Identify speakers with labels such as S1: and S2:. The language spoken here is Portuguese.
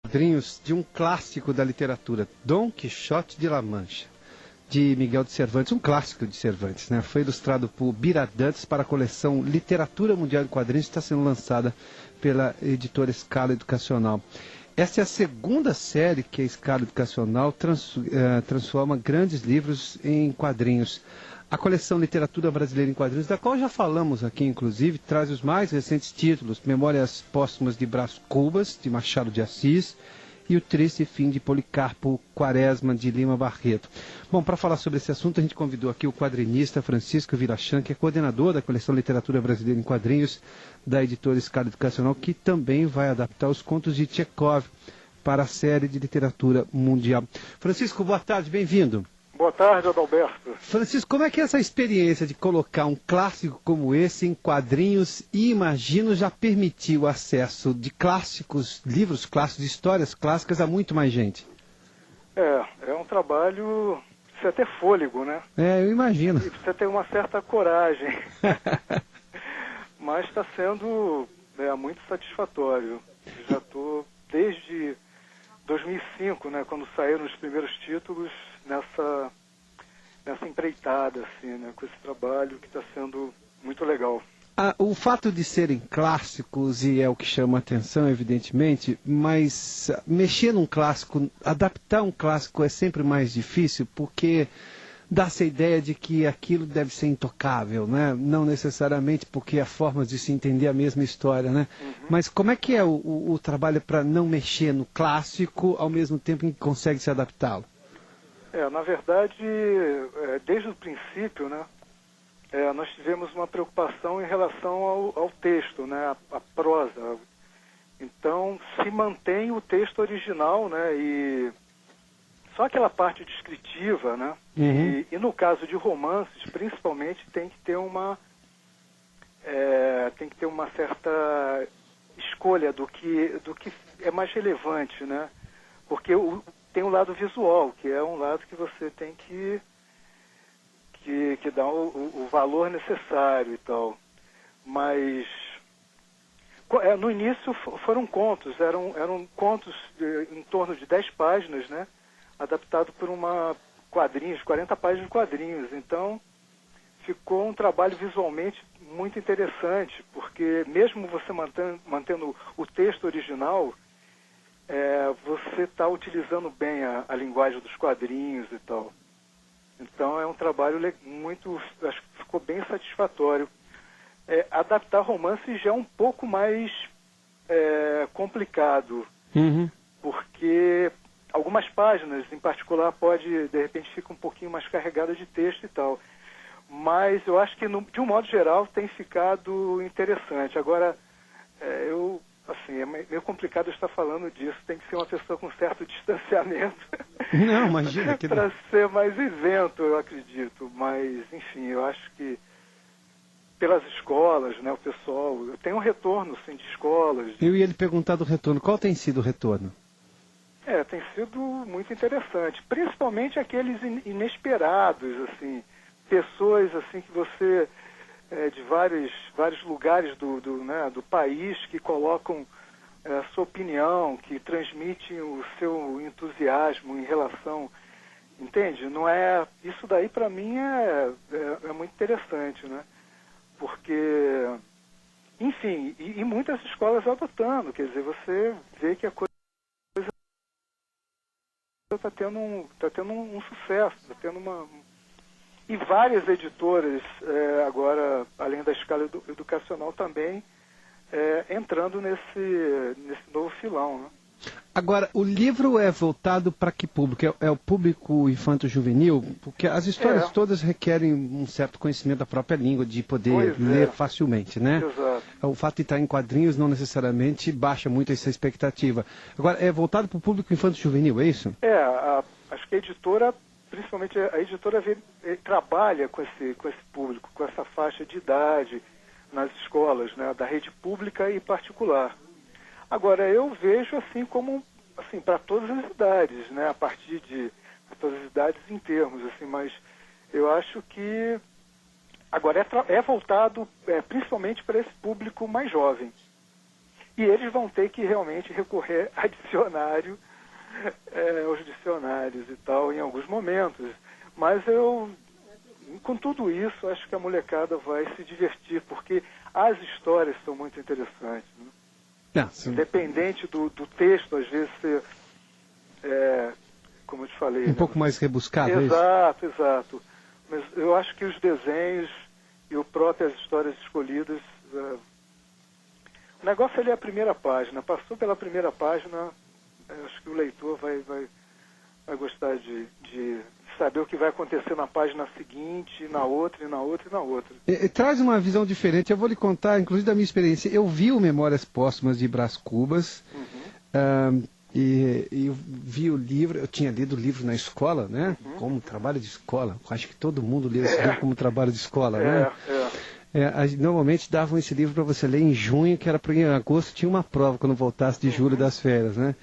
S1: Quadrinhos de um clássico da literatura, Dom Quixote de La Mancha, de Miguel de Cervantes, um clássico de Cervantes, né? Foi ilustrado por Biradantes para a coleção Literatura Mundial de Quadrinhos, que está sendo lançada pela editora Scala Educacional. Essa é a segunda série que a Scala Educacional transforma grandes livros em quadrinhos. A coleção Literatura Brasileira em Quadrinhos, da qual já falamos aqui, inclusive, traz os mais recentes títulos: Memórias Póstumas de Brás Cubas, de Machado de Assis, e O Triste Fim de Policarpo Quaresma, de Lima Barreto. Bom, para falar sobre esse assunto, a gente convidou aqui o quadrinista Francisco Vilachan, que é coordenador da coleção Literatura Brasileira em Quadrinhos, da editora Scala Educacional, que também vai adaptar os contos de Tchekov para a série de literatura mundial. Francisco, boa tarde, bem-vindo.
S2: Boa tarde, Adalberto.
S1: Francisco, como é que é essa experiência de colocar um clássico como esse em quadrinhos e, imagino, já permitiu o acesso de clássicos, livros clássicos, histórias clássicas a muito mais gente?
S2: É um trabalho, precisa ter fôlego, né?
S1: Eu imagino.
S2: E precisa ter uma certa coragem. Mas está sendo muito satisfatório. Já estou desde 2005, né, quando saíram os primeiros títulos, nessa empreitada, assim, né, com esse trabalho que está sendo muito legal.
S1: O fato de serem clássicos, e é o que chama a atenção, evidentemente, mas mexer num clássico, adaptar um clássico é sempre mais difícil, porque dá-se a ideia de que aquilo deve ser intocável, né? Não necessariamente porque há formas de se entender a mesma história, né? Uhum. Mas como é que é o trabalho para não mexer no clássico, ao mesmo tempo em que consegue se adaptá-lo?
S2: Na verdade, desde o princípio, né, nós tivemos uma preocupação em relação ao texto, né, a prosa. Então, se mantém o texto original, né, e só aquela parte descritiva, né, uhum. E no caso de romances, principalmente, tem que ter uma certa escolha do que é mais relevante, né, porque tem um lado visual, que é um lado que você tem que dar o valor necessário e tal. Mas no início foram contos, eram contos em torno de 10 páginas, né? Adaptado por 40 páginas de quadrinhos. Então ficou um trabalho visualmente muito interessante, porque mesmo você mantendo o texto original, você está utilizando bem a linguagem dos quadrinhos e tal. Então é um trabalho muito, acho que ficou bem satisfatório. Adaptar romance já é um pouco mais complicado, uhum. Porque algumas páginas em particular de repente fica um pouquinho mais carregada de texto e tal. Mas eu acho que de um modo geral tem ficado interessante. Agora, assim, é meio complicado estar falando disso, tem que ser uma pessoa com certo distanciamento.
S1: Não, imagina.
S2: Para ser mais isento, eu acredito. Mas, enfim, eu acho que pelas escolas, né, o pessoal... Tem um retorno, sim, de escolas.
S1: Eu ia lhe perguntar do retorno. Qual tem sido o retorno?
S2: Tem sido muito interessante. Principalmente aqueles inesperados, assim. Pessoas, assim, que você... de vários lugares do país que colocam a sua opinião, que transmitem o seu entusiasmo em relação, entende? Não é, isso daí para mim é muito interessante, né? Porque, enfim, e muitas escolas adotando, quer dizer, você vê que a coisa está tendo um sucesso, está tendo E várias editoras, agora, além da Scala Educacional, também entrando nesse novo filão, né?
S1: Agora, o livro é voltado para que público? É o público infanto-juvenil? Porque as histórias todas requerem um certo conhecimento da própria língua, de poder ler facilmente, né?
S2: Exato.
S1: O fato de estar em quadrinhos não necessariamente baixa muito essa expectativa. Agora, é voltado para o público infanto-juvenil, é isso?
S2: Acho que a editora... Principalmente a editora trabalha com esse público, com essa faixa de idade nas escolas, né, da rede pública e particular. Agora, eu vejo assim como assim, para todas as idades, né, a partir de todas as idades em termos, assim, mas eu acho que agora é voltado principalmente para esse público mais jovem. E eles vão ter que realmente recorrer a dicionário, aos dicionários e tal, em alguns momentos. Mas com tudo isso, acho que a molecada vai se divertir, porque as histórias são muito interessantes. Né? Independente do texto, às vezes ser, como eu te falei...
S1: Um pouco mais rebuscado.
S2: Exato, exato. Mas eu acho que os desenhos e as próprias histórias escolhidas... O negócio ali é a primeira página. Passou pela primeira página, acho que o leitor vai gostar de saber o que vai acontecer na página seguinte, na outra, e na outra, e na outra.
S1: Traz uma visão diferente. Eu vou lhe contar, inclusive, da minha experiência. Eu vi o Memórias Póstumas de Brás Cubas, e eu vi o livro, eu tinha lido o livro na escola, né? Como trabalho de escola. Acho que todo mundo lê esse livro como trabalho de escola, né? Normalmente davam esse livro para você ler em junho, que era porque em agosto tinha uma prova quando voltasse de julho das férias, né?